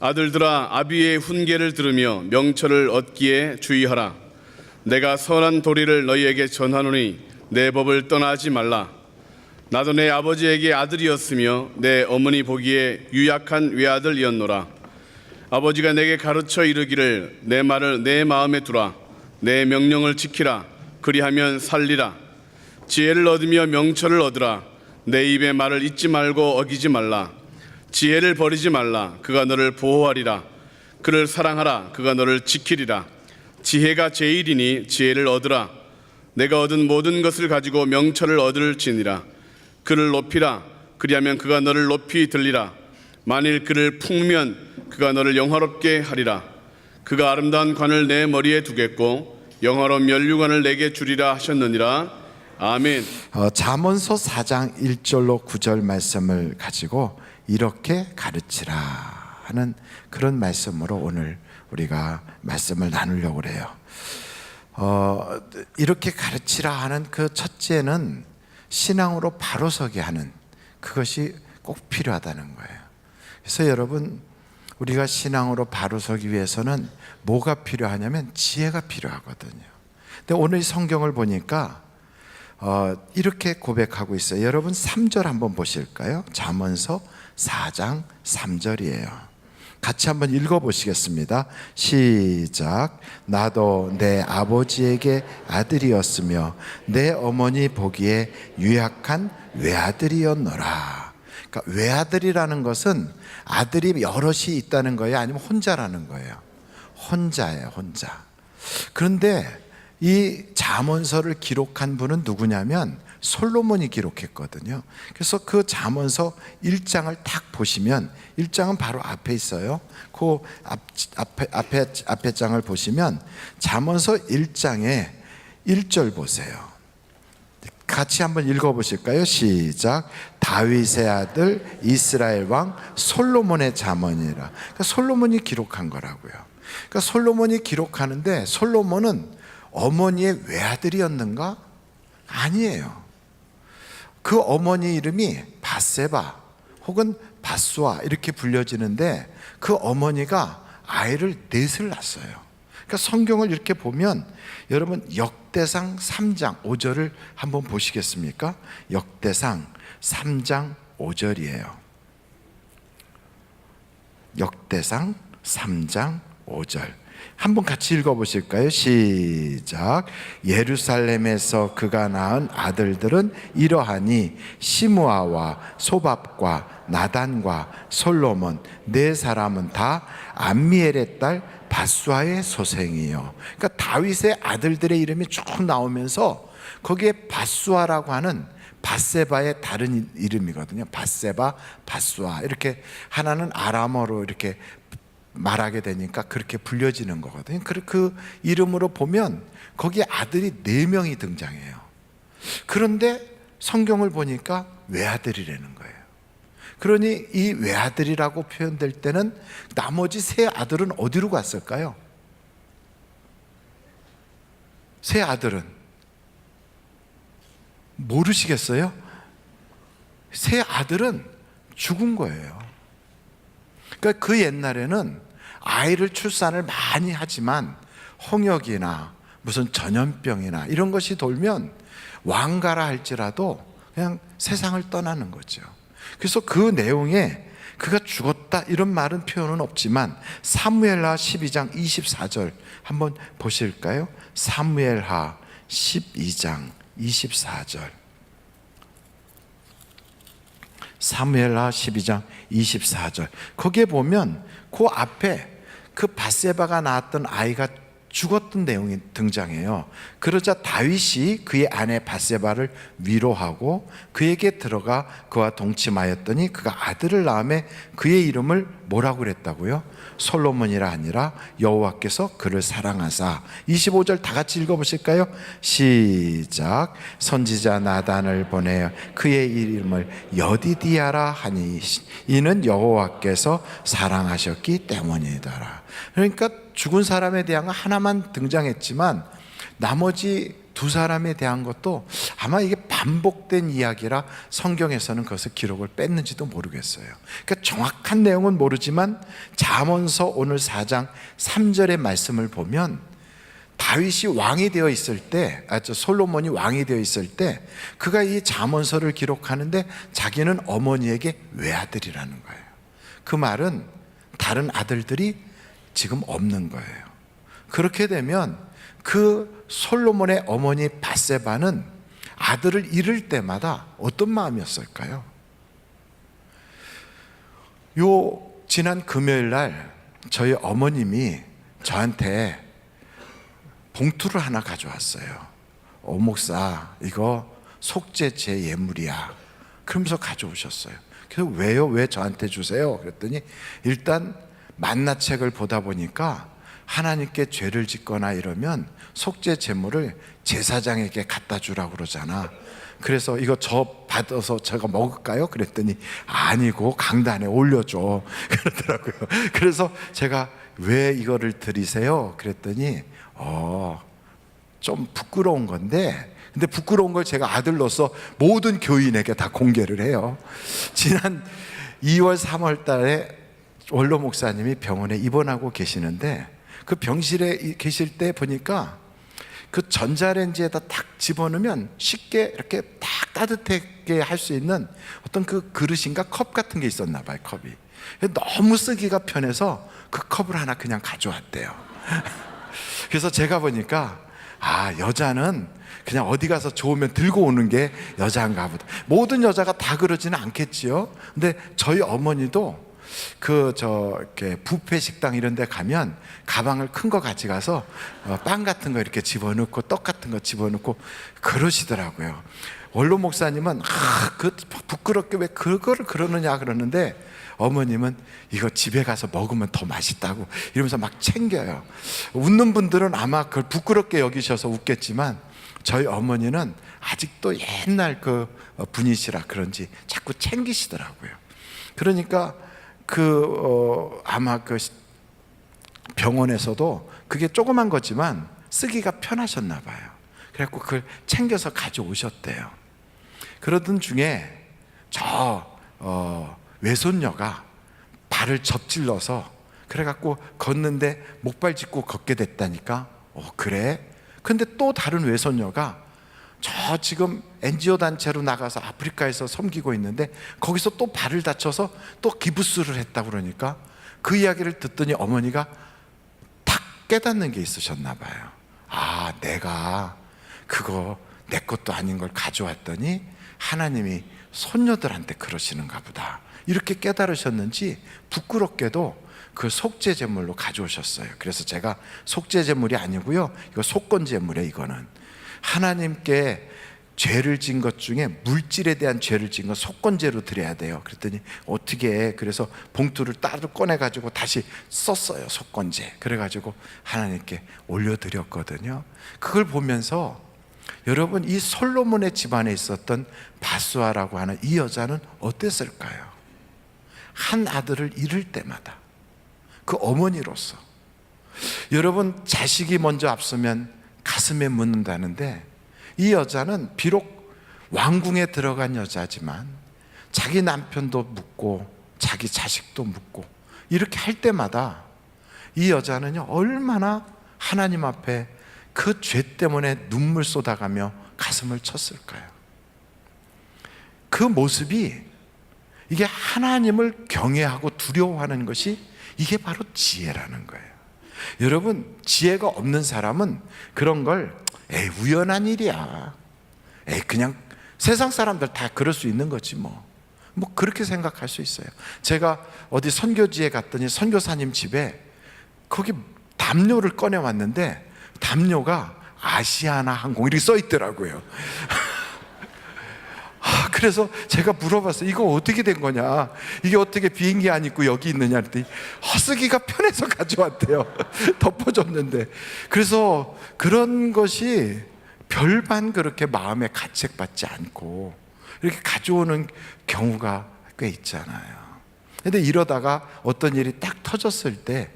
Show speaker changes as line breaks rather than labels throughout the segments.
아들들아, 아비의 훈계를 들으며 명철을 얻기에 주의하라. 내가 선한 도리를 너희에게 전하노니 내 법을 떠나지 말라. 나도 내 아버지에게 아들이었으며 내 어머니 보기에 유약한 외아들이었노라. 아버지가 내게 가르쳐 이르기를 내 말을 내 마음에 두라. 내 명령을 지키라. 그리하면 살리라. 지혜를 얻으며 명철을 얻으라. 내 입의 말을 잊지 말고 어기지 말라. 지혜를 버리지 말라. 그가 너를 보호하리라. 그를 사랑하라. 그가 너를 지키리라. 지혜가 제일이니 지혜를 얻으라. 내가 얻은 모든 것을 가지고 명철을 얻을지니라. 그를 높이라. 그리하면 그가 너를 높이 들리라. 만일 그를 품으면 그가 너를 영화롭게 하리라. 그가 아름다운 관을 내 머리에 두겠고 영화로운 면류관을 내게 주리라 하셨느니라. 아멘.
잠언서 4장 1절로 9절 말씀을 가지고 이렇게 가르치라 하는 그런 말씀으로 오늘 우리가 말씀을 나누려고 해요. 이렇게 가르치라 하는 그 첫째는 신앙으로 바로 서게 하는 그것이 꼭 필요하다는 거예요. 그래서 여러분, 우리가 신앙으로 바로 서기 위해서는 뭐가 필요하냐면 지혜가 필요하거든요. 근데 오늘 성경을 보니까 이렇게 고백하고 있어요. 여러분 3절 한번 보실까요? 잠언서 4장 3절이에요. 같이 한번 읽어보시겠습니다. 시작. 나도 내 아버지에게 아들이었으며 내 어머니 보기에 유약한 외아들이었노라. 그러니까 외아들이라는 것은 아들이 여럿이 있다는 거예요? 아니면 혼자라는 거예요? 혼자예요, 혼자. 그런데 이 잠언서를 기록한 분은 누구냐면 솔로몬이 기록했거든요. 그래서 그 잠언서 1장을 딱 보시면 1장은 바로 앞에 있어요. 그 앞에 장을 보시면 잠언서 1장에 1절 보세요. 같이 한번 읽어보실까요? 시작. 다윗의 아들 이스라엘 왕 솔로몬의 잠언이라. 그러니까 솔로몬이 기록한 거라고요. 그러니까 솔로몬이 기록하는데 솔로몬은 어머니의 외아들이었는가? 아니에요. 그 어머니 이름이 밧세바 혹은 밧수아 이렇게 불려지는데 그 어머니가 아이를 넷을 낳았어요. 그러니까 성경을 이렇게 보면 여러분 역대상 3장 5절을 한번 보시겠습니까? 역대상 3장 5절이에요. 역대상 3장 5절 한번 같이 읽어보실까요? 시작. 예루살렘에서 그가 낳은 아들들은 이러하니 시므아와 소밥과 나단과 솔로몬 네 사람은 다 암미엘의 딸 밧수아의 소생이요. 그러니까 다윗의 아들들의 이름이 쭉 나오면서 거기에 밧수아라고 하는 밧세바의 다른 이름이거든요. 밧세바, 밧수아 이렇게 하나는 아람어로 이렇게 말하게 되니까 그렇게 불려지는 거거든요. 그 이름으로 보면 거기에 아들이 4명이 등장해요. 그런데 성경을 보니까 외아들이라는 거예요. 그러니 이 외아들이라고 표현될 때는 나머지 3 아들은 어디로 갔을까요? 3 아들은 모르시겠어요? 3 아들은 죽은 거예요. 그러니까 그 옛날에는 아이를 출산을 많이 하지만 홍역이나 무슨 전염병이나 이런 것이 돌면 왕가라 할지라도 그냥 세상을 떠나는 거죠. 그래서 그 내용에 그가 죽었다 이런 말은 표현은 없지만 사무엘하 12장 24절 한번 보실까요? 사무엘하 12장 24절 사무엘하 12장 24절 거기에 보면 그 앞에 그 밧세바가 낳았던 아이가 죽었던 내용이 등장해요. 그러자 다윗이 그의 아내 밧세바를 위로하고 그에게 들어가 그와 동침하였더니 그가 아들을 낳음에 그의 이름을 뭐라고 그랬다고요? 솔로몬이라 아니라 여호와께서 그를 사랑하사. 25절 다 같이 읽어보실까요? 시작. 선지자 나단을 보내어 그의 이름을 여디디아라 하니 이는 여호와께서 사랑하셨기 때문이더라. 그러니까 죽은 사람에 대한 거 하나만 등장했지만 나머지 두 사람에 대한 것도 아마 이게 반복된 이야기라 성경에서는 그것을 기록을 뺐는지도 모르겠어요. 그러니까 정확한 내용은 모르지만 잠언서 오늘 4장 3절의 말씀을 보면 다윗이 왕이 되어 있을 때, 솔로몬이 왕이 되어 있을 때 그가 이 잠언서를 기록하는데 자기는 어머니에게 외아들이라는 거예요. 그 말은 다른 아들들이 지금 없는 거예요. 그렇게 되면 그 솔로몬의 어머니 밧세바는 아들을 잃을 때마다 어떤 마음이었을까요? 지난 금요일 날 저희 어머님이 저한테 봉투를 하나 가져왔어요. 목사, 이거 속죄 제 예물이야. 그러면서 가져오셨어요. 그래서 왜요? 왜 저한테 주세요? 그랬더니 일단 만나책을 보다 보니까 하나님께 죄를 짓거나 이러면 속죄 제물을 제사장에게 갖다 주라고 그러잖아. 그래서 이거 저 받아서 제가 먹을까요? 그랬더니 아니고 강단에 올려줘 그러더라고요. 그래서 제가 왜 이거를 드리세요? 그랬더니 좀 부끄러운 건데, 근데 부끄러운 걸 제가 아들로서 모든 교인에게 다 공개를 해요. 지난 2월 3월 달에 원로 목사님이 병원에 입원하고 계시는데 그 병실에 계실 때 보니까 그 전자레인지에다 딱 집어넣으면 쉽게 이렇게 딱 따뜻하게 할 수 있는 어떤 그 그릇인가 컵 같은 게 있었나 봐요. 컵이 너무 쓰기가 편해서 그 컵을 하나 그냥 가져왔대요. 그래서 제가 보니까 여자는 그냥 어디 가서 좋으면 들고 오는 게 여자인가 보다. 모든 여자가 다 그러지는 않겠지요. 근데 저희 어머니도 이렇게 뷔페 식당 이런 데 가면 가방을 큰 거 가져가서 빵 같은 거 이렇게 집어넣고 떡 같은 거 집어넣고 그러시더라고요. 원로 목사님은 부끄럽게 왜 그거를 그러느냐 그러는데 어머님은 이거 집에 가서 먹으면 더 맛있다고 이러면서 막 챙겨요. 웃는 분들은 아마 그걸 부끄럽게 여기셔서 웃겠지만 저희 어머니는 아직도 옛날 그 분이시라 그런지 자꾸 챙기시더라고요. 그러니까 아마 그 병원에서도 그게 조그만 거지만 쓰기가 편하셨나 봐요. 그래갖고 그걸 챙겨서 가져오셨대요. 그러던 중에 외손녀가 발을 접질러서 그래갖고 걷는데 목발 짚고 걷게 됐다니까. 그래? 근데 또 다른 외손녀가 지금 NGO 단체로 나가서 아프리카에서 섬기고 있는데 거기서 또 발을 다쳐서 또 기부스를 했다고 그러니까 그 이야기를 듣더니 어머니가 탁 깨닫는 게 있으셨나 봐요. 내가 그거 내 것도 아닌 걸 가져왔더니 하나님이 손녀들한테 그러시는가 보다 이렇게 깨달으셨는지 부끄럽게도 그 속죄 제물로 가져오셨어요. 그래서 제가 속죄 제물이 아니고요, 이거 속건 제물이에요. 이거는 하나님께 죄를 진 것 중에 물질에 대한 죄를 진 건 속건제로 드려야 돼요. 그랬더니 어떻게 해? 그래서 봉투를 따로 꺼내가지고 다시 썼어요. 속건제. 그래가지고 하나님께 올려드렸거든요. 그걸 보면서 여러분, 이 솔로몬의 집안에 있었던 바수아라고 하는 이 여자는 어땠을까요? 한 아들을 잃을 때마다 그 어머니로서, 여러분, 자식이 먼저 앞서면 가슴에 묻는다는데 이 여자는 비록 왕궁에 들어간 여자지만 자기 남편도 묻고 자기 자식도 묻고 이렇게 할 때마다 이 여자는요 얼마나 하나님 앞에 그 죄 때문에 눈물 쏟아가며 가슴을 쳤을까요? 그 모습이, 이게 하나님을 경외하고 두려워하는 것이 이게 바로 지혜라는 거예요. 여러분, 지혜가 없는 사람은 그런 걸 우연한 일이야, 그냥 세상 사람들 다 그럴 수 있는 거지 뭐 그렇게 생각할 수 있어요. 제가 어디 선교지에 갔더니 선교사님 집에 거기 담요를 꺼내 왔는데 담요가 아시아나 항공 이렇게 써 있더라고요. 그래서 제가 물어봤어요. 이거 어떻게 된 거냐, 이게 어떻게 비행기 안 입고 여기 있느냐 했더니 쓰기가 편해서 가져왔대요. 덮어줬는데. 그래서 그런 것이 별반 그렇게 마음에 가책받지 않고 이렇게 가져오는 경우가 꽤 있잖아요. 근데 이러다가 어떤 일이 딱 터졌을 때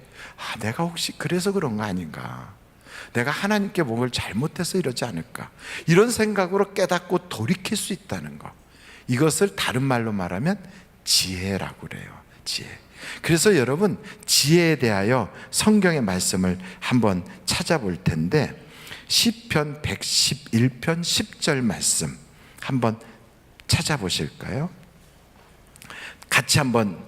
내가 혹시 그래서 그런 거 아닌가, 내가 하나님께 뭔가 잘못해서 이러지 않을까, 이런 생각으로 깨닫고 돌이킬 수 있다는 것, 이것을 다른 말로 말하면 지혜라고 그래요. 지혜. 그래서 여러분, 지혜에 대하여 성경의 말씀을 한번 찾아볼 텐데, 시편 111편 10절 말씀 한번 찾아보실까요? 같이 한번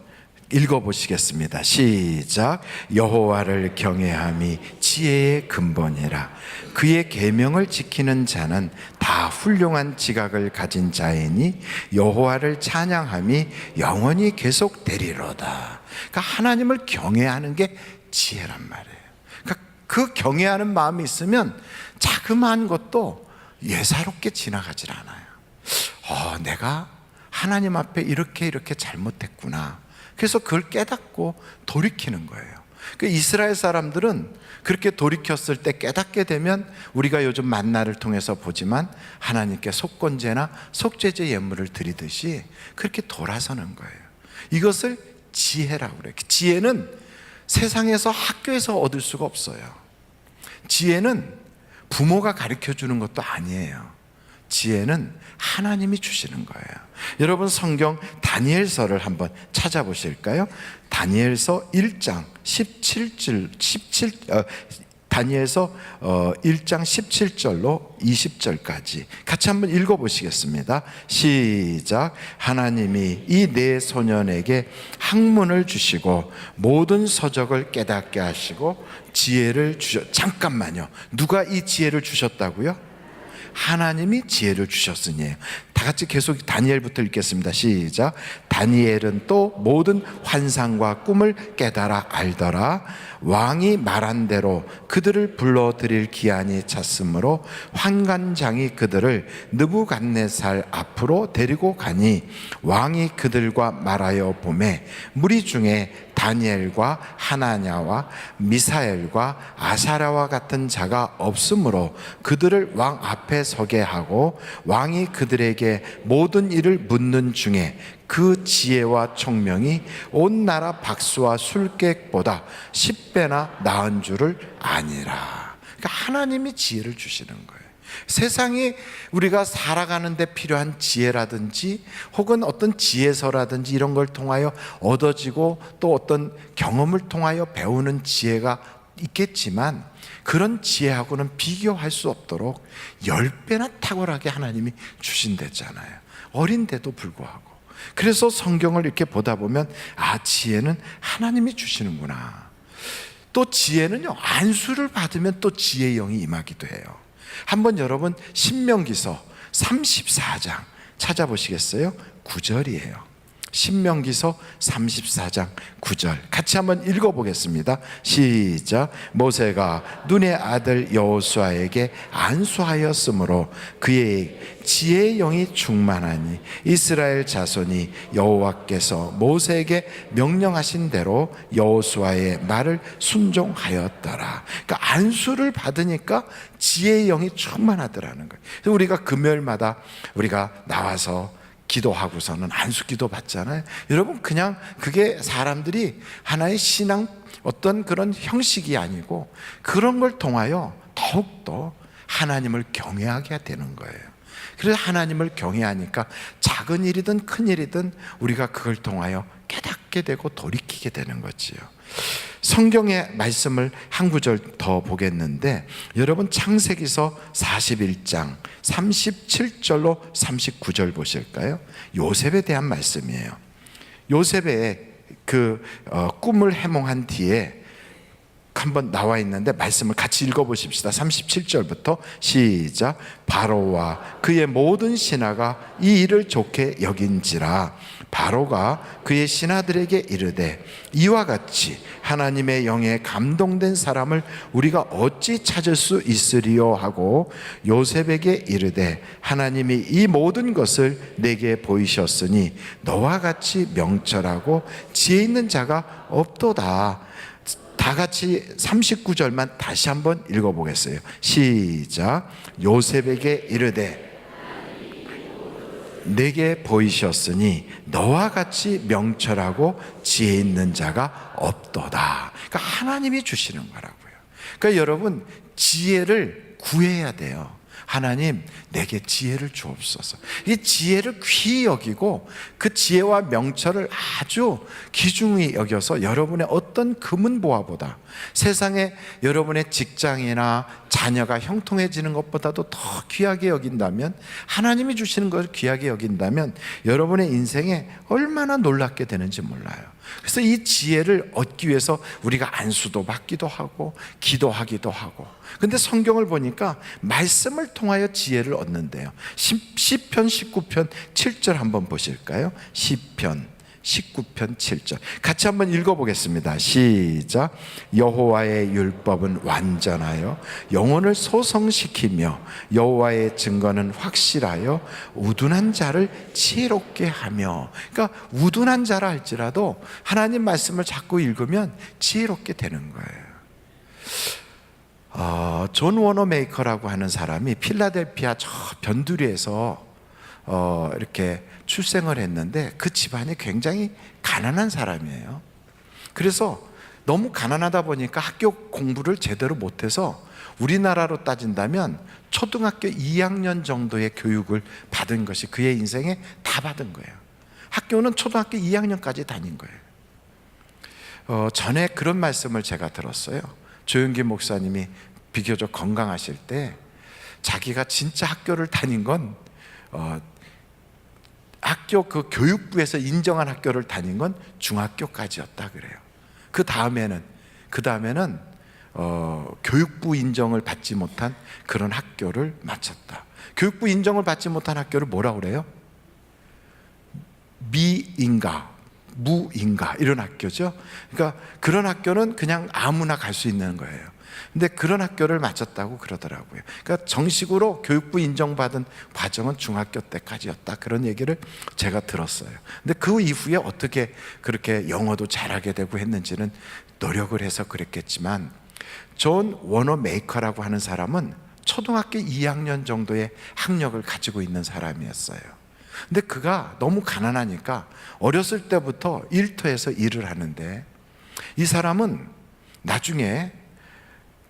읽어보시겠습니다. 시작. 여호와를 경외함이 지혜의 근본이라. 그의 계명을 지키는 자는 다 훌륭한 지각을 가진 자이니 여호와를 찬양함이 영원히 계속되리로다. 그러니까 하나님을 경외하는 게 지혜란 말이에요. 그러니까 그 경외하는 마음이 있으면 자그마한 것도 예사롭게 지나가질 않아요. 내가 하나님 앞에 이렇게 잘못했구나. 그래서 그걸 깨닫고 돌이키는 거예요. 그 이스라엘 사람들은 그렇게 돌이켰을 때 깨닫게 되면 우리가 요즘 만나를 통해서 보지만 하나님께 속건제나 속죄제 예물을 드리듯이 그렇게 돌아서는 거예요. 이것을 지혜라고 그래요. 지혜는 세상에서 학교에서 얻을 수가 없어요. 지혜는 부모가 가르쳐 주는 것도 아니에요. 지혜는 하나님이 주시는 거예요. 여러분, 성경 다니엘서를 한번 찾아보실까요? 다니엘서 1장 다니엘서 1장 17절로 20절까지 같이 한번 읽어보시겠습니다. 시작. 하나님이 이 네 소년에게 학문을 주시고 모든 서적을 깨닫게 하시고 지혜를 잠깐만요. 누가 이 지혜를 주셨다고요? 하나님이 지혜를 주셨으니에요. 다 같이 계속 다니엘부터 읽겠습니다. 시작. 다니엘은 또 모든 환상과 꿈을 깨달아 알더라. 왕이 말한 대로 그들을 불러들일 기한이 찼으므로 환관장이 그들을 느부갓네살 앞으로 데리고 가니 왕이 그들과 말하여 보매 무리 중에 다니엘과 하나냐와 미사엘과 아사랴와 같은 자가 없으므로 그들을 왕 앞에 서게 하고 왕이 그들에게 모든 일을 묻는 중에 그 지혜와 총명이 온 나라 박수와 술객보다 10배나 나은 줄을 아니라. 그러니까 하나님이 지혜를 주시는 거예요. 세상에 우리가 살아가는 데 필요한 지혜라든지 혹은 어떤 지혜서라든지 이런 걸 통하여 얻어지고 또 어떤 경험을 통하여 배우는 지혜가 있겠지만 그런 지혜하고는 비교할 수 없도록 10배나 탁월하게 하나님이 주신댔잖아요. 어린데도 불구하고. 그래서 성경을 이렇게 보다 보면 지혜는 하나님이 주시는구나. 또 지혜는요, 안수를 받으면 또 지혜의 영이 임하기도 해요. 한번 여러분 신명기서 34장 찾아보시겠어요? 9절이에요. 신명기서 34장 9절 같이 한번 읽어보겠습니다. 시작. 모세가 눈의 아들 여호수아에게 안수하였으므로 그의 지혜의 영이 충만하니 이스라엘 자손이 여호와께서 모세에게 명령하신 대로 여호수아의 말을 순종하였더라. 그러니까 안수를 받으니까 지혜의 영이 충만하더라는 거예요. 그래서 우리가 금요일마다 우리가 나와서 기도하고서는 안수기도 받잖아요. 여러분, 그냥 그게 사람들이 하나의 신앙 어떤 그런 형식이 아니고 그런 걸 통하여 더욱더 하나님을 경외하게 되는 거예요. 그래서 하나님을 경외하니까 작은 일이든 큰 일이든 우리가 그걸 통하여 깨닫게 되고 돌이키게 되는 거지요. 성경의 말씀을 한 구절 더 보겠는데, 여러분 창세기서 41장 37절로 39절 보실까요? 요셉에 대한 말씀이에요. 요셉의 그 꿈을 해몽한 뒤에 한번 나와 있는데 말씀을 같이 읽어보십시다. 37절부터 시작. 바로와 그의 모든 신하가 이 일을 좋게 여긴지라. 바로가 그의 신하들에게 이르되 이와 같이 하나님의 영에 감동된 사람을 우리가 어찌 찾을 수 있으리요 하고 요셉에게 이르되 하나님이 이 모든 것을 내게 보이셨으니 너와 같이 명철하고 지혜 있는 자가 없도다. 다 같이 39절만 다시 한번 읽어보겠어요. 시작. 요셉에게 이르되 내게 보이셨으니 너와 같이 명철하고 지혜 있는 자가 없도다. 그러니까 하나님이 주시는 거라고요. 그러니까 여러분, 지혜를 구해야 돼요. 하나님, 내게 지혜를 주옵소서. 이 지혜를 귀히 여기고 그 지혜와 명철을 아주 귀중히 여겨서 여러분의 어떤 금은보화보다, 세상에 여러분의 직장이나 자녀가 형통해지는 것보다도 더 귀하게 여긴다면, 하나님이 주시는 것을 귀하게 여긴다면 여러분의 인생에 얼마나 놀랍게 되는지 몰라요. 그래서 이 지혜를 얻기 위해서 우리가 안수도 받기도 하고 기도하기도 하고, 근데 성경을 보니까 말씀을 통하여 지혜를 얻는데요. 시편 19편 7절 한번 보실까요? 시편 19편 7절 같이 한번 읽어보겠습니다. 시작. 여호와의 율법은 완전하여 영혼을 소성시키며 여호와의 증거는 확실하여 우둔한 자를 지혜롭게 하며. 그러니까 우둔한 자라 할지라도 하나님 말씀을 자꾸 읽으면 지혜롭게 되는 거예요. 존 워너메이커라고 하는 사람이 필라델피아 저 변두리에서 이렇게 출생을 했는데, 그 집안이 굉장히 가난한 사람이에요. 그래서 너무 가난하다 보니까 학교 공부를 제대로 못해서, 우리나라로 따진다면 초등학교 2학년 정도의 교육을 받은 것이 그의 인생에 다 받은 거예요. 학교는 초등학교 2학년까지 다닌 거예요. 전에 그런 말씀을 제가 들었어요. 조용기 목사님이 비교적 건강하실 때 자기가 진짜 학교를 다닌 건 학교 그 교육부에서 인정한 학교를 다닌 건 중학교까지였다 그래요. 그 다음에는 교육부 인정을 받지 못한 그런 학교를 마쳤다. 교육부 인정을 받지 못한 학교를 뭐라 그래요? 미인가, 무인가 이런 학교죠. 그러니까 그런 학교는 그냥 아무나 갈 수 있는 거예요. 근데 그런 학교를 마쳤다고 그러더라고요. 그러니까 정식으로 교육부 인정받은 과정은 중학교 때까지였다, 그런 얘기를 제가 들었어요. 근데 그 이후에 어떻게 그렇게 영어도 잘하게 되고 했는지는 노력을 해서 그랬겠지만, 존 워너메이커라고 하는 사람은 초등학교 2학년 정도의 학력을 가지고 있는 사람이었어요. 근데 그가 너무 가난하니까 어렸을 때부터 일터에서 일을 하는데, 이 사람은 나중에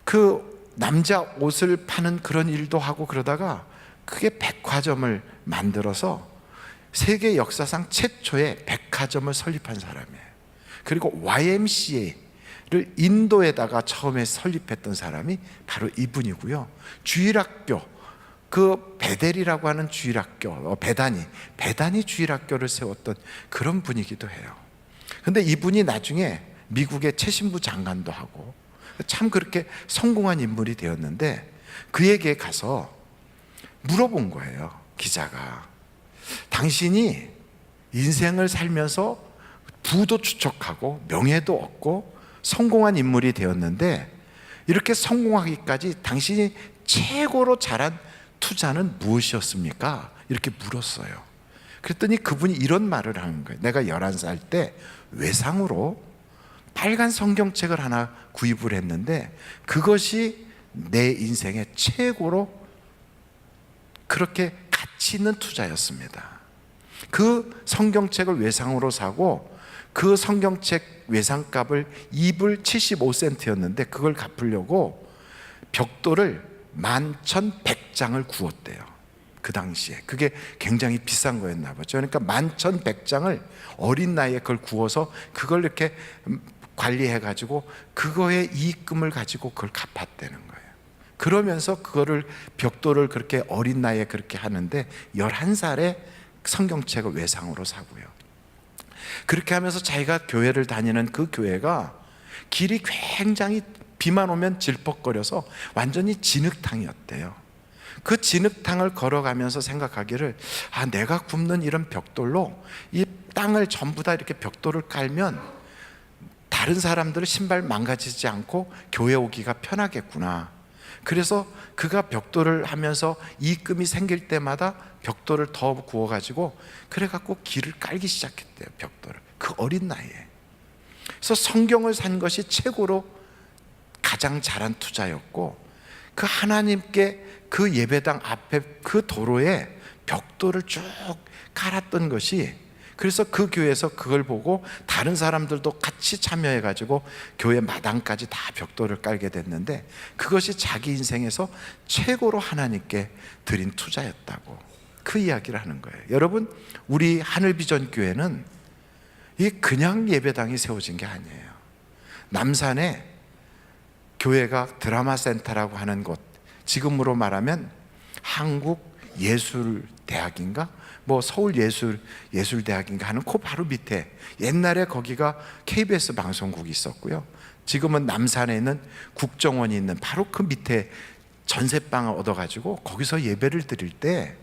그 남자 옷을 파는 그런 일도 하고 그러다가 크게 백화점을 만들어서 세계 역사상 최초의 백화점을 설립한 사람이에요. 그리고 YMCA를 인도에다가 처음에 설립했던 사람이 바로 이분이고요. 주일학교, 그 베델이라고 하는 주일학교, 베다니 주일학교를 세웠던 그런 분이기도 해요. 근데 이분이 나중에 미국의 최신부 장관도 하고 참 그렇게 성공한 인물이 되었는데, 그에게 가서 물어본 거예요, 기자가. 당신이 인생을 살면서 부도 축적하고 명예도 얻고 성공한 인물이 되었는데, 이렇게 성공하기까지 당신이 최고로 잘한 투자는 무엇이었습니까? 이렇게 물었어요. 그랬더니 그분이 이런 말을 하는 거예요. 내가 11살 때 외상으로 빨간 성경책을 하나 구입을 했는데, 그것이 내 인생의 최고로 그렇게 가치 있는 투자였습니다. 그 성경책을 외상으로 사고, 그 성경책 외상값을 2불 75센트였는데 그걸 갚으려고 벽돌을 11,100장을 구웠대요. 그 당시에 그게 굉장히 비싼 거였나 보죠. 그러니까 11,100장을 어린 나이에 그걸 구워서 그걸 이렇게 관리해가지고 그거의 이익금을 가지고 그걸 갚았다는 거예요. 그러면서 그거를 벽돌을 그렇게 어린 나이에 그렇게 하는데 11살에 성경책을 외상으로 사고요. 그렇게 하면서 자기가 교회를 다니는 그 교회가 길이 굉장히 비만 오면 질퍽거려서 완전히 진흙탕이었대요. 그 진흙탕을 걸어가면서 생각하기를, 내가 굽는 이런 벽돌로 이 땅을 전부 다 이렇게 벽돌을 깔면 다른 사람들은 신발 망가지지 않고 교회 오기가 편하겠구나. 그래서 그가 벽돌을 하면서 이익금이 생길 때마다 벽돌을 더 구워가지고 그래갖고 길을 깔기 시작했대요, 벽돌을. 그 어린 나이에. 그래서 성경을 산 것이 최고로 가장 잘한 투자였고, 그 하나님께 그 예배당 앞에 그 도로에 벽돌을 쭉 깔았던 것이 그래서 그 교회에서 그걸 보고 다른 사람들도 같이 참여해가지고 교회 마당까지 다 벽돌을 깔게 됐는데, 그것이 자기 인생에서 최고로 하나님께 드린 투자였다고 그 이야기를 하는 거예요. 여러분, 우리 하늘비전 교회는 이게 그냥 예배당이 세워진 게 아니에요. 남산에 교회가 드라마센터라고 하는 곳, 지금으로 말하면 한국예술대학인가? 뭐 서울예술대학인가 하는 그 바로 밑에, 옛날에 거기가 KBS 방송국이 있었고요, 지금은 남산에 있는 국정원이 있는 바로 그 밑에 전셋방을 얻어가지고 거기서 예배를 드릴 때,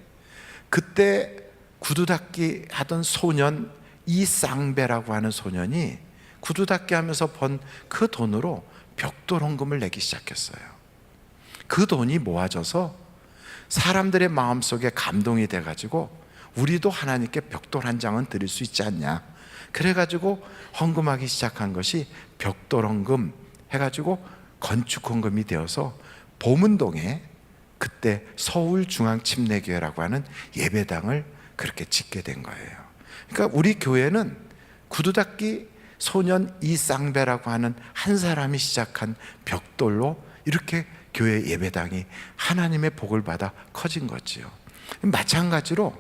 그때 구두닦기 하던 소년 이쌍배라고 하는 소년이 구두닦기 하면서 번 그 돈으로 벽돌 헌금을 내기 시작했어요. 그 돈이 모아져서 사람들의 마음속에 감동이 돼가지고 우리도 하나님께 벽돌 한 장은 드릴 수 있지 않냐, 그래가지고 헌금하기 시작한 것이 벽돌 헌금 해가지고 건축 헌금이 되어서 보문동에 그때 서울중앙침례교회라고 하는 예배당을 그렇게 짓게 된 거예요. 그러니까 우리 교회는 구두닦기 소년 이쌍배라고 하는 한 사람이 시작한 벽돌로 이렇게 교회 예배당이 하나님의 복을 받아 커진 거지요. 마찬가지로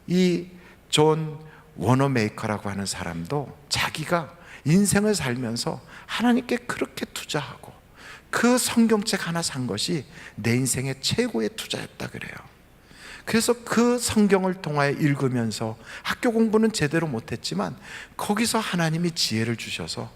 이 존 워너메이커라고 하는 사람도 자기가 인생을 살면서 하나님께 그렇게 투자하고 그 성경책 하나 산 것이 내 인생의 최고의 투자였다 그래요. 그래서 그 성경을 통하여 읽으면서 학교 공부는 제대로 못했지만 거기서 하나님이 지혜를 주셔서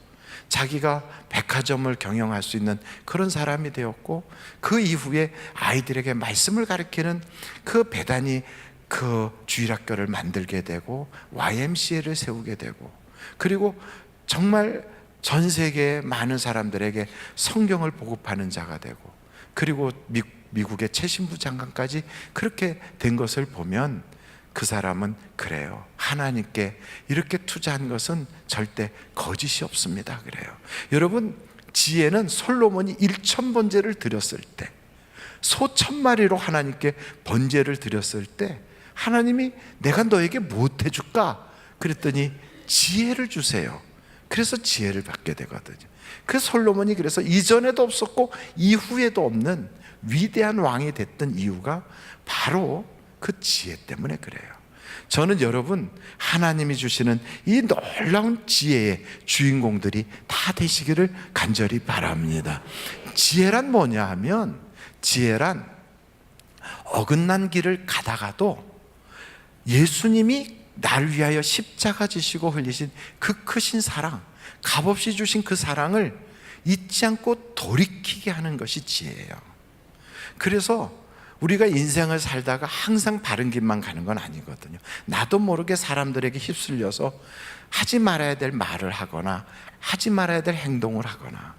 자기가 백화점을 경영할 수 있는 그런 사람이 되었고, 그 이후에 아이들에게 말씀을 가르치는 그 배단이 그 주일학교를 만들게 되고 YMCA를 세우게 되고, 그리고 정말 전 세계의 많은 사람들에게 성경을 보급하는 자가 되고, 그리고 미국의 최신부 장관까지 그렇게 된 것을 보면 그 사람은 그래요, 하나님께 이렇게 투자한 것은 절대 거짓이 없습니다 그래요. 여러분, 지혜는 솔로몬이 1000번제를 드렸을 때, 소 1000마리로 하나님께 번제를 드렸을 때 하나님이 내가 너에게 무엇 해줄까? 그랬더니 지혜를 주세요. 그래서 지혜를 받게 되거든요. 그 솔로몬이 그래서 이전에도 없었고 이후에도 없는 위대한 왕이 됐던 이유가 바로 그 지혜 때문에 그래요. 저는 여러분, 하나님이 주시는 이 놀라운 지혜의 주인공들이 다 되시기를 간절히 바랍니다. 지혜란 뭐냐 하면, 지혜란 어긋난 길을 가다가도 예수님이 날 위하여 십자가 지시고 흘리신 그 크신 사랑, 값없이 주신 그 사랑을 잊지 않고 돌이키게 하는 것이 지혜예요. 그래서 우리가 인생을 살다가 항상 바른 길만 가는 건 아니거든요. 나도 모르게 사람들에게 휩쓸려서 하지 말아야 될 말을 하거나 하지 말아야 될 행동을 하거나,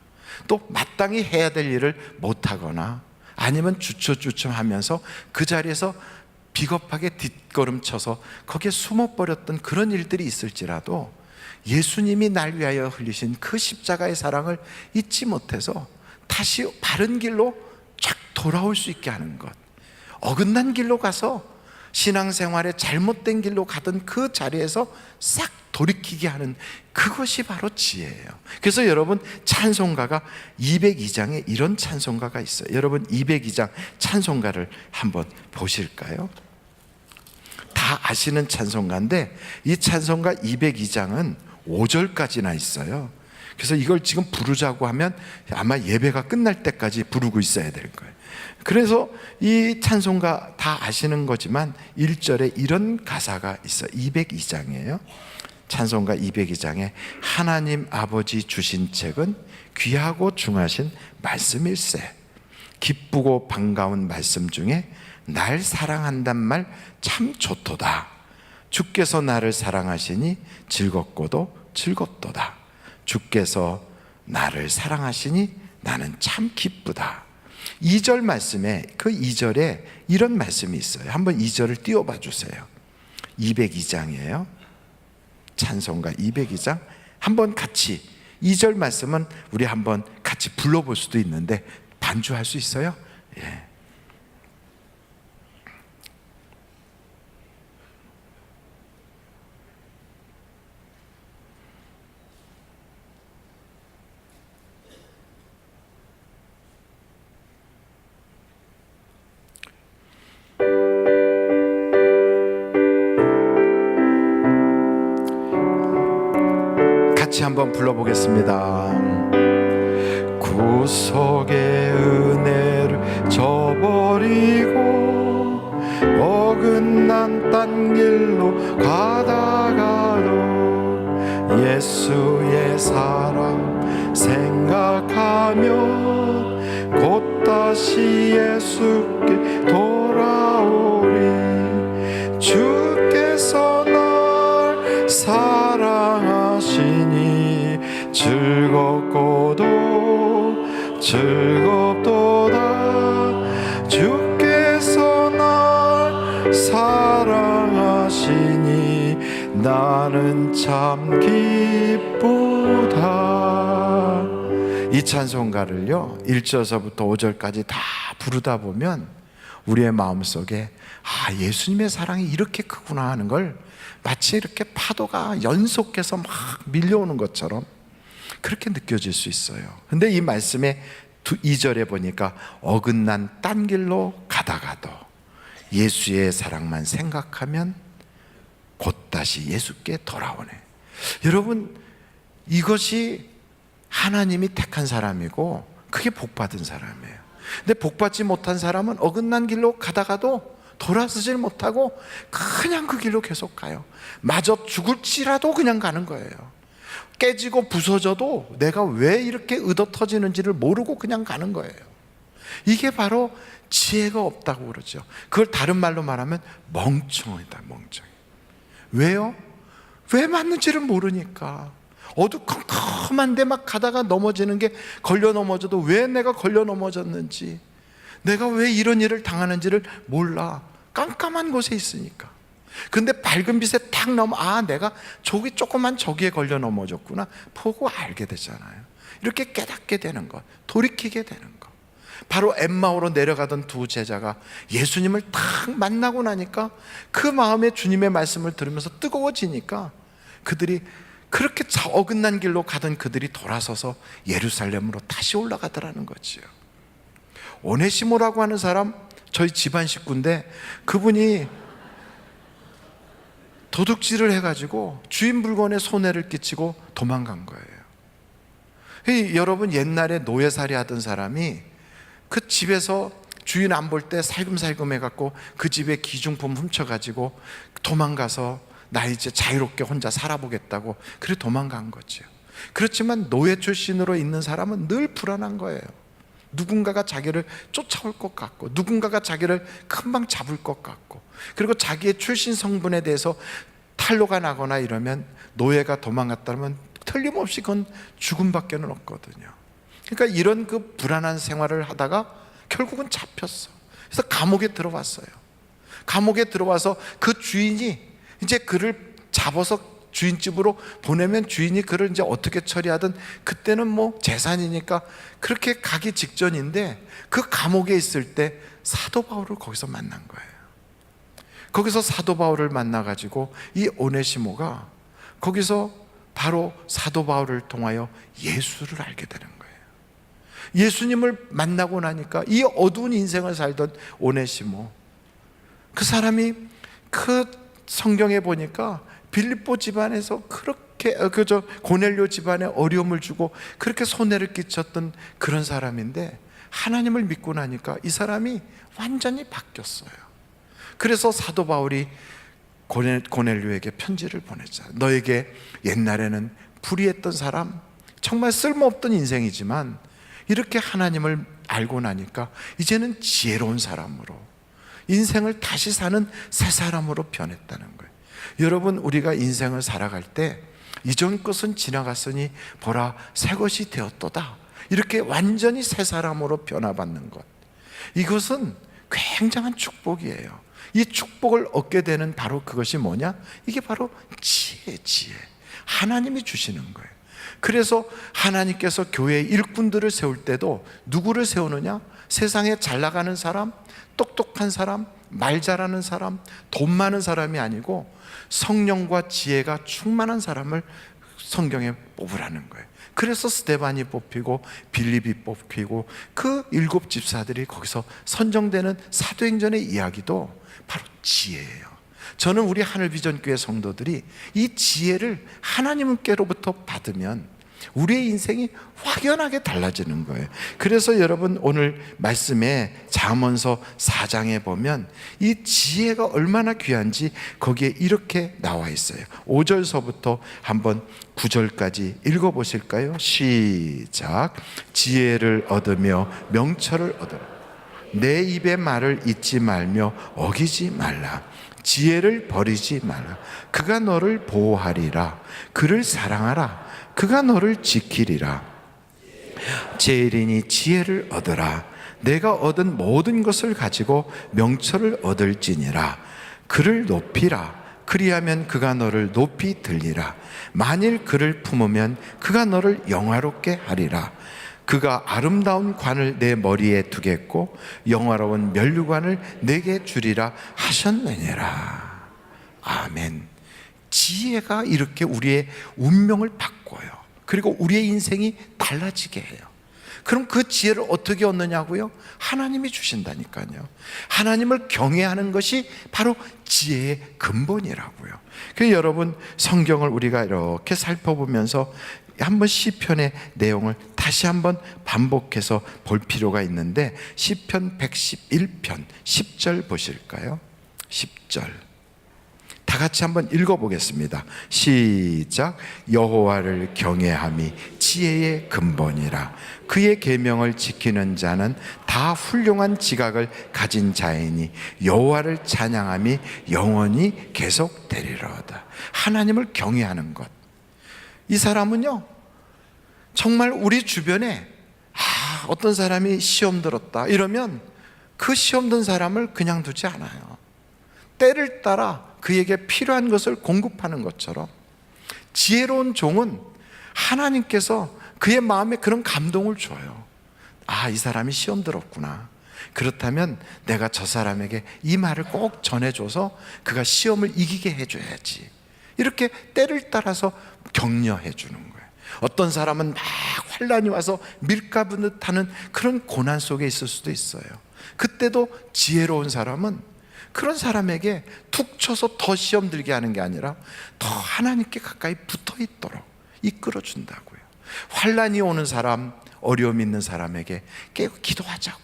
또 마땅히 해야 될 일을 못하거나, 아니면 주춤주춤하면서 그 자리에서 비겁하게 뒷걸음쳐서 거기에 숨어버렸던 그런 일들이 있을지라도 예수님이 날 위하여 흘리신 그 십자가의 사랑을 잊지 못해서 다시 바른 길로 쫙 돌아올 수 있게 하는 것, 어긋난 길로 가서 신앙생활에 잘못된 길로 가던 그 자리에서 싹 돌이키게 하는 그것이 바로 지혜예요. 그래서 여러분, 찬송가가 202장에 이런 찬송가가 있어요. 여러분, 202장 찬송가를 한번 보실까요? 다 아시는 찬송가인데 이 찬송가 202장은 5절까지나 있어요. 그래서 이걸 지금 부르자고 하면 아마 예배가 끝날 때까지 부르고 있어야 될 거예요. 그래서 이 찬송가 다 아시는 거지만 1절에 이런 가사가 있어요. 202장이에요. 찬송가 202장에 하나님 아버지 주신 책은 귀하고 중하신 말씀일세. 기쁘고 반가운 말씀 중에 날 사랑한단 말 참 좋도다. 주께서 나를 사랑하시니 즐겁고도 즐겁도다. 주께서 나를 사랑하시니 나는 참 기쁘다. 2절 말씀에, 그 2절에 이런 말씀이 있어요. 한번 2절을 띄워봐 주세요. 202장이에요 찬송가 202장. 한번 같이 2절 말씀은 우리 한번 같이 불러볼 수도 있는데 반주할 수 있어요? 예. 같이 한번 불러보겠습니다. 구속의 은혜를 저버리고 어긋난 딴 길로 가다가도 예수의 사랑 생각하면 곧 다시 예수께 돌아오리. 주께서 날 사랑하시니 즐겁고도 즐겁도다. 주께서 날 사랑하시니 나는 참 기쁘다. 이 찬송가를요 1절서부터 5절까지 다 부르다 보면 우리의 마음속에 예수님의 사랑이 이렇게 크구나 하는 걸 마치 이렇게 파도가 연속해서 막 밀려오는 것처럼 그렇게 느껴질 수 있어요. 근데 이 말씀의 2절에 보니까 어긋난 딴 길로 가다가도 예수의 사랑만 생각하면 곧 다시 예수께 돌아오네. 여러분, 이것이 하나님이 택한 사람이고 그게 복받은 사람이에요. 근데 복받지 못한 사람은 어긋난 길로 가다가도 돌아서질 못하고 그냥 그 길로 계속 가요. 마저 죽을지라도 그냥 가는 거예요. 깨지고 부서져도 내가 왜 이렇게 의도터지는지를 모르고 그냥 가는 거예요. 이게 바로 지혜가 없다고 그러죠. 그걸 다른 말로 말하면 멍청이다, 멍청이. 왜요? 왜 맞는지를 모르니까. 어두컴컴한데 막 가다가 넘어지는 게 걸려 넘어져도 왜 내가 걸려 넘어졌는지, 내가 왜 이런 일을 당하는지를 몰라. 깜깜한 곳에 있으니까. 근데 밝은 빛에 탁 내가 저기 조그만 저기에 걸려 넘어졌구나 보고 알게 되잖아요. 이렇게 깨닫게 되는 것, 돌이키게 되는 것. 바로 엠마오로 내려가던 두 제자가 예수님을 탁 만나고 나니까 그 마음에 주님의 말씀을 들으면서 뜨거워지니까 그들이 그렇게 어긋난 길로 가던 그들이 돌아서서 예루살렘으로 다시 올라가더라는 거지요. 오네시모라고 하는 사람, 저희 집안 식구인데 그분이 도둑질을 해가지고 주인 물건에 손해를 끼치고 도망간 거예요. 여러분, 옛날에 노예살이 하던 사람이 그 집에서 주인 안 볼 때 살금살금 해갖고 그 집에 기중품 훔쳐가지고 도망가서 나 이제 자유롭게 혼자 살아보겠다고 그래 도망간 거죠. 그렇지만 노예 출신으로 있는 사람은 늘 불안한 거예요. 누군가가 자기를 쫓아올 것 같고 누군가가 자기를 금방 잡을 것 같고, 그리고 자기의 출신 성분에 대해서 탄로가 나거나 이러면 노예가 도망갔다면 틀림없이 그건 죽음밖에는 없거든요. 그러니까 이런 그 불안한 생활을 하다가 결국은 잡혔어. 그래서 감옥에 들어왔어요. 감옥에 들어와서 그 주인이 이제 그를 잡아서 주인집으로 보내면 주인이 그를 이제 어떻게 처리하든, 그때는 뭐 재산이니까 그렇게 가기 직전인데 그 감옥에 있을 때 사도 바울을 거기서 만난 거예요. 거기서 사도 바울을 만나가지고 이 오네시모가 거기서 바로 사도 바울을 통하여 예수를 알게 되는 거예요. 예수님을 만나고 나니까 이 어두운 인생을 살던 오네시모, 그 사람이 그 성경에 보니까 빌립보 집안에서 그렇게 고넬료 집안에 어려움을 주고 그렇게 손해를 끼쳤던 그런 사람인데 하나님을 믿고 나니까 이 사람이 완전히 바뀌었어요. 그래서 사도 바울이 고넬료에게 편지를 보냈잖아요. 너에게 옛날에는 불의했던 사람, 정말 쓸모없던 인생이지만 이렇게 하나님을 알고 나니까 이제는 지혜로운 사람으로, 인생을 다시 사는 새 사람으로 변했다는 거예요. 여러분, 우리가 인생을 살아갈 때 이전 것은 지나갔으니 보라 새 것이 되었도다, 이렇게 완전히 새 사람으로 변화받는 것, 이것은 굉장한 축복이에요. 이 축복을 얻게 되는 바로 그것이 뭐냐? 이게 바로 지혜. 하나님이 주시는 거예요. 그래서 하나님께서 교회의 일꾼들을 세울 때도 누구를 세우느냐? 세상에 잘 나가는 사람, 똑똑한 사람, 말 잘하는 사람, 돈 많은 사람이 아니고 성령과 지혜가 충만한 사람을 성경에 뽑으라는 거예요. 그래서 스데반이 뽑히고 빌립이 뽑히고 그 7 집사들이 거기서 선정되는 사도행전의 이야기도 바로 지혜예요. 저는 우리 하늘비전교회 성도들이 이 지혜를 하나님께로부터 받으면 우리의 인생이 확연하게 달라지는 거예요. 그래서 여러분 오늘 말씀에 잠언서 4장에 보면 이 지혜가 얼마나 귀한지 거기에 이렇게 나와 있어요. 5절서부터 한번 9절까지 읽어보실까요? 시작. 지혜를 얻으며 명철을 얻으라. 내 입의 말을 잊지 말며 어기지 말라. 지혜를 버리지 말라. 그가 너를 보호하리라. 그를 사랑하라. 그가 너를 지키리라. 제일이니 지혜를 얻으라. 내가 얻은 모든 것을 가지고 명철을 얻을지니라. 그를 높이라. 그리하면 그가 너를 높이 들리라. 만일 그를 품으면 그가 너를 영화롭게 하리라. 그가 아름다운 관을 내 머리에 두겠고 영화로운 면류관을 내게 주리라 하셨느니라. 아멘. 지혜가 이렇게 우리의 운명을 바꿔요. 그리고 우리의 인생이 달라지게 해요. 그럼 그 지혜를 어떻게 얻느냐고요? 하나님이 주신다니까요. 하나님을 경외하는 것이 바로 지혜의 근본이라고요. 그래서 여러분 성경을 우리가 이렇게 살펴보면서 한번 시편의 내용을 다시 한번 반복해서 볼 필요가 있는데 시편 111편 10절 보실까요? 10절 다 같이 한번 읽어보겠습니다. 시작. 여호와를 경외함이 지혜의 근본이라. 그의 계명을 지키는 자는 다 훌륭한 지각을 가진 자이니 여호와를 찬양함이 영원히 계속되리로다. 하나님을 경외하는 것. 이 사람은요 정말 우리 주변에 어떤 사람이 시험 들었다 이러면 그 시험 든 사람을 그냥 두지 않아요. 때를 따라 그에게 필요한 것을 공급하는 것처럼 지혜로운 종은 하나님께서 그의 마음에 그런 감동을 줘요. 이 사람이 시험 들었구나. 그렇다면 내가 저 사람에게 이 말을 꼭 전해줘서 그가 시험을 이기게 해줘야지. 이렇게 때를 따라서 격려해 주는 거예요. 어떤 사람은 막 환난이 와서 밀가부는 하는 그런 고난 속에 있을 수도 있어요. 그때도 지혜로운 사람은 그런 사람에게 툭 쳐서 더 시험 들게 하는 게 아니라 더 하나님께 가까이 붙어 있도록 이끌어 준다고요. 환난이 오는 사람, 어려움 있는 사람에게 기도하자고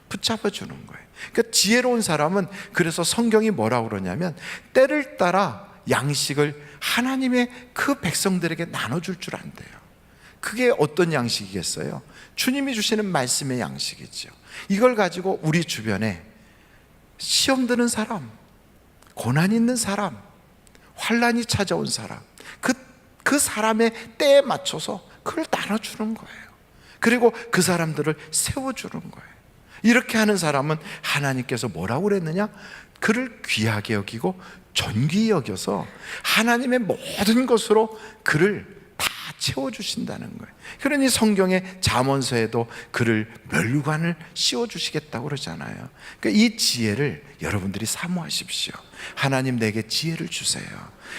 붙잡아 주는 거예요. 그러니까 지혜로운 사람은 그래서 성경이 뭐라고 그러냐면 때를 따라 양식을 하나님의 그 백성들에게 나눠줄 줄 안돼요. 그게 어떤 양식이겠어요? 주님이 주시는 말씀의 양식이죠. 이걸 가지고 우리 주변에 시험 드는 사람, 고난 있는 사람, 환난이 찾아온 사람, 그 사람의 때에 맞춰서 그걸 나눠주는 거예요. 그리고 그 사람들을 세워주는 거예요. 이렇게 하는 사람은 하나님께서 뭐라고 그랬느냐? 그를 귀하게 여기고 존귀히 여겨서 하나님의 모든 것으로 그를 다 채워주신다는 거예요. 그러니 성경의 잠언서에도 그를 멸관을 씌워주시겠다고 그러잖아요. 그러니까 이 지혜를 여러분들이 사모하십시오. 하나님 내게 지혜를 주세요.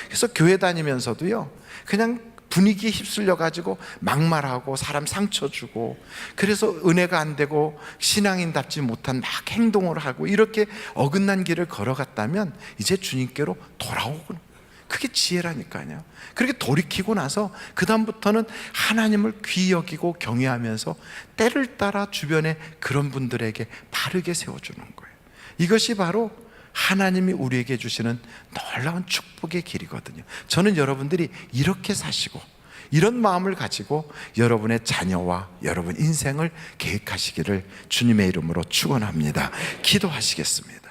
그래서 교회 다니면서도요 그냥 분위기에 휩쓸려 가지고 막말하고 사람 상처 주고 그래서 은혜가 안 되고 신앙인답지 못한 막 행동을 하고 이렇게 어긋난 길을 걸어갔다면 이제 주님께로 돌아오고 그게 지혜라니까요. 그렇게 돌이키고 나서 그 다음부터는 하나님을 귀히 여기고 경외하면서 때를 따라 주변에 그런 분들에게 바르게 세워주는 거예요. 이것이 바로 하나님이 우리에게 주시는 놀라운 축복의 길이거든요. 저는 여러분들이 이렇게 사시고 이런 마음을 가지고 여러분의 자녀와 여러분 인생을 계획하시기를 주님의 이름으로 축원합니다. 기도하시겠습니다.